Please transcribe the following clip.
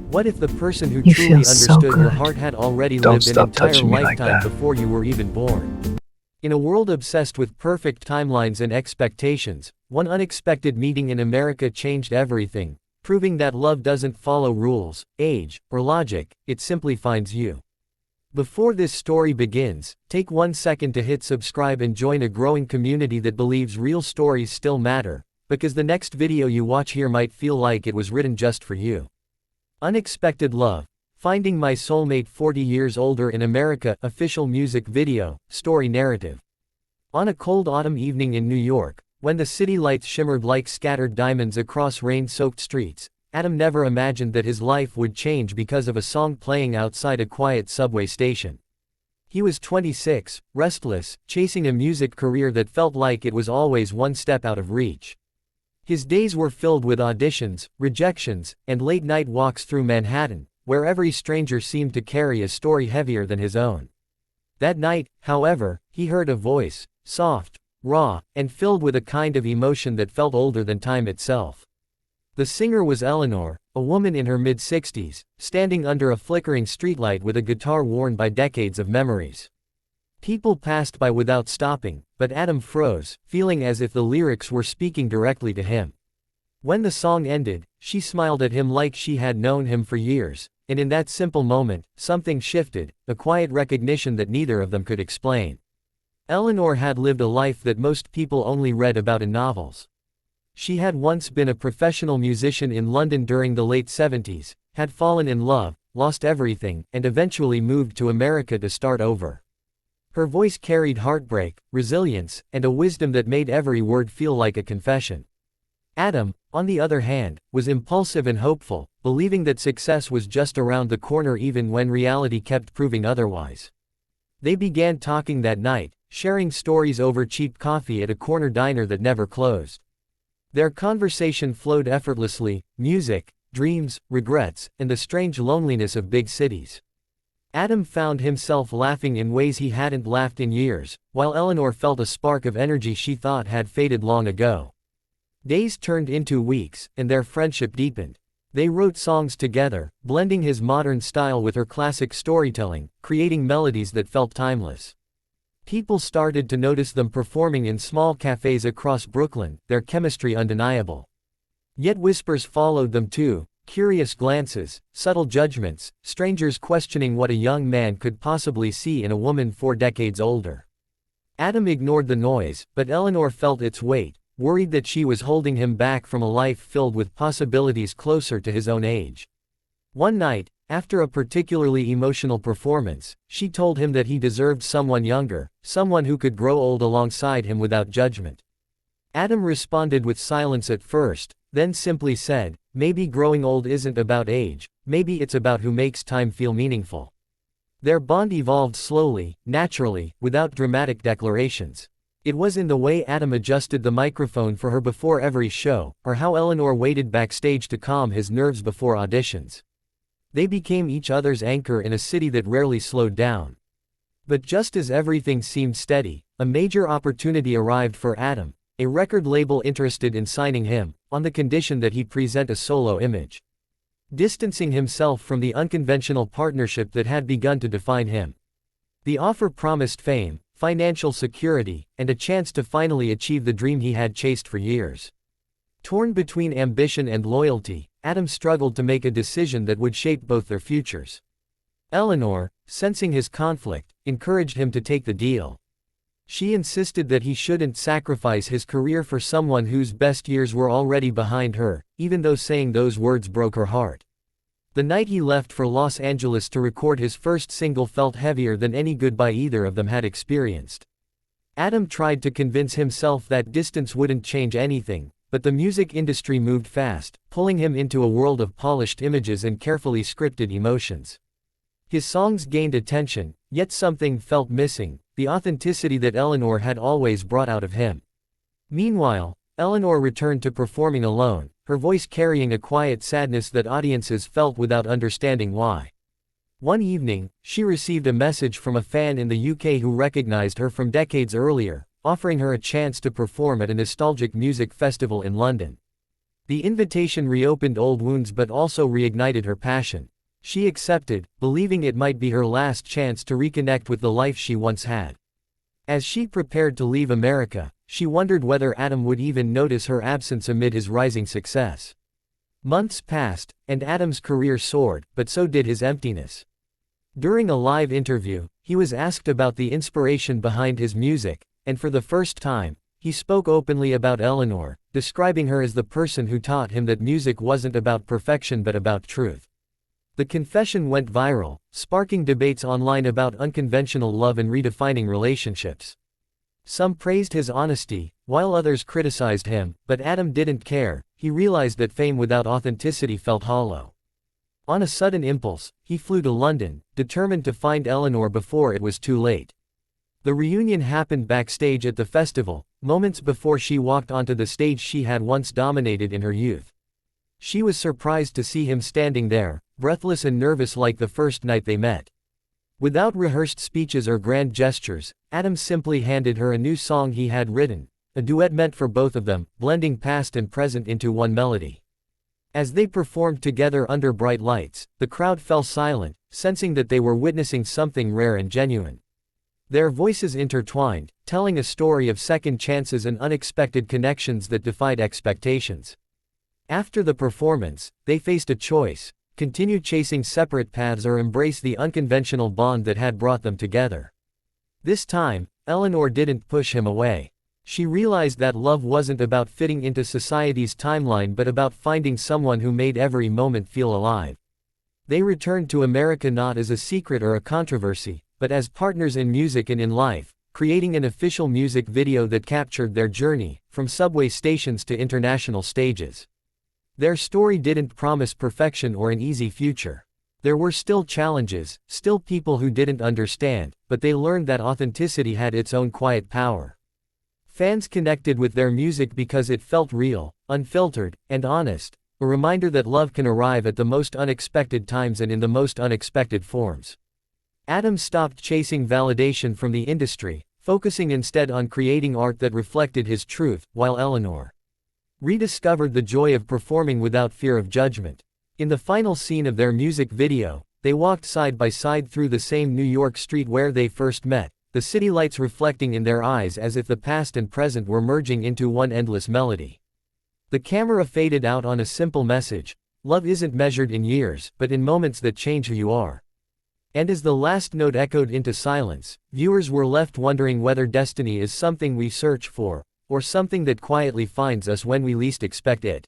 What if the person who You truly feel so understood your good. heart had already Don't lived an stop entire touching me like lifetime that. before you were even born? In a world obsessed with perfect timelines and expectations, one unexpected meeting in America changed everything, proving that love doesn't follow rules, age, or logic, it simply finds you. Before this story begins, take 1 second to hit subscribe and join a growing community that believes real stories still matter, because the next video you watch here might feel like it was written just for you. Unexpected Love. Finding My Soulmate 40 Years Older in America official music video, story narrative. On a cold autumn evening in New York, when the city lights shimmered like scattered diamonds across rain-soaked streets, Adam never imagined that his life would change because of a song playing outside a quiet subway station. He was 26, restless, chasing a music career that felt like it was always one step out of reach. His days were filled with auditions, rejections, and late-night walks through Manhattan, where every stranger seemed to carry a story heavier than his own. That night, however, he heard a voice, soft, raw, and filled with a kind of emotion that felt older than time itself. The singer was Eleanor, a woman in her mid-60s, standing under a flickering streetlight with a guitar worn by decades of memories. People passed by without stopping, but Adam froze, feeling as if the lyrics were speaking directly to him. When the song ended, she smiled at him like she had known him for years, and in that simple moment, something shifted, a quiet recognition that neither of them could explain. Eleanor had lived a life that most people only read about in novels. She had once been a professional musician in London during the late 70s, had fallen in love, lost everything, and eventually moved to America to start over. Her voice carried heartbreak, resilience, and a wisdom that made every word feel like a confession. Adam, on the other hand, was impulsive and hopeful, believing that success was just around the corner even when reality kept proving otherwise. They began talking that night, sharing stories over cheap coffee at a corner diner that never closed. Their conversation flowed effortlessly: music, dreams, regrets, and the strange loneliness of big cities. Adam found himself laughing in ways he hadn't laughed in years, while Eleanor felt a spark of energy she thought had faded long ago. Days turned into weeks, and their friendship deepened. They wrote songs together, blending his modern style with her classic storytelling, creating melodies that felt timeless. People started to notice them performing in small cafes across Brooklyn, their chemistry undeniable. Yet whispers followed them too. Curious glances, subtle judgments, strangers questioning what a young man could possibly see in a woman 4 decades older. Adam ignored the noise, but Eleanor felt its weight, worried that she was holding him back from a life filled with possibilities closer to his own age. One night, after a particularly emotional performance, she told him that he deserved someone younger, someone who could grow old alongside him without judgment. Adam responded with silence at first, then simply said, "Maybe growing old isn't about age, maybe it's about who makes time feel meaningful." Their bond evolved slowly, naturally, without dramatic declarations. It was in the way Adam adjusted the microphone for her before every show, or how Eleanor waited backstage to calm his nerves before auditions. They became each other's anchor in a city that rarely slowed down. But just as everything seemed steady, a major opportunity arrived for Adam. A record label interested in signing him, on the condition that he present a solo image. Distancing himself from the unconventional partnership that had begun to define him. The offer promised fame, financial security, and a chance to finally achieve the dream he had chased for years. Torn between ambition and loyalty, Adam struggled to make a decision that would shape both their futures. Eleanor, sensing his conflict, encouraged him to take the deal. She insisted that he shouldn't sacrifice his career for someone whose best years were already behind her, even though saying those words broke her heart. The night he left for Los Angeles to record his first single felt heavier than any goodbye either of them had experienced. Adam tried to convince himself that distance wouldn't change anything, but the music industry moved fast, pulling him into a world of polished images and carefully scripted emotions. His songs gained attention, yet something felt missing: the authenticity that Eleanor had always brought out of him. Meanwhile, Eleanor returned to performing alone, her voice carrying a quiet sadness that audiences felt without understanding why. One evening, she received a message from a fan in the UK who recognized her from decades earlier, offering her a chance to perform at a nostalgic music festival in London. The invitation reopened old wounds but also reignited her passion. She accepted, believing it might be her last chance to reconnect with the life she once had. As she prepared to leave America, she wondered whether Adam would even notice her absence amid his rising success. Months passed, and Adam's career soared, but so did his emptiness. During a live interview, he was asked about the inspiration behind his music, and for the first time, he spoke openly about Eleanor, describing her as the person who taught him that music wasn't about perfection but about truth. The confession went viral, sparking debates online about unconventional love and redefining relationships. Some praised his honesty, while others criticized him, but Adam didn't care. He realized that fame without authenticity felt hollow. On a sudden impulse, he flew to London, determined to find Eleanor before it was too late. The reunion happened backstage at the festival, moments before she walked onto the stage she had once dominated in her youth. She was surprised to see him standing there, breathless and nervous like the first night they met. Without rehearsed speeches or grand gestures, Adam simply handed her a new song he had written, a duet meant for both of them, blending past and present into one melody. As they performed together under bright lights, the crowd fell silent, sensing that they were witnessing something rare and genuine. Their voices intertwined, telling a story of second chances and unexpected connections that defied expectations. After the performance, they faced a choice: continue chasing separate paths or embrace the unconventional bond that had brought them together. This time, Eleanor didn't push him away. She realized that love wasn't about fitting into society's timeline but about finding someone who made every moment feel alive. They returned to America not as a secret or a controversy, but as partners in music and in life, creating an official music video that captured their journey, from subway stations to international stages. Their story didn't promise perfection or an easy future. There were still challenges, still people who didn't understand, but they learned that authenticity had its own quiet power. Fans connected with their music because it felt real, unfiltered, and honest, a reminder that love can arrive at the most unexpected times and in the most unexpected forms. Adam stopped chasing validation from the industry, focusing instead on creating art that reflected his truth, while Eleanor rediscovered the joy of performing without fear of judgment. In the final scene of their music video, they walked side by side through the same New York street where they first met, the city lights reflecting in their eyes as if the past and present were merging into one endless melody. The camera faded out on a simple message: love isn't measured in years, but in moments that change who you are. And as the last note echoed into silence, viewers were left wondering whether destiny is something we search for, or something that quietly finds us when we least expect it.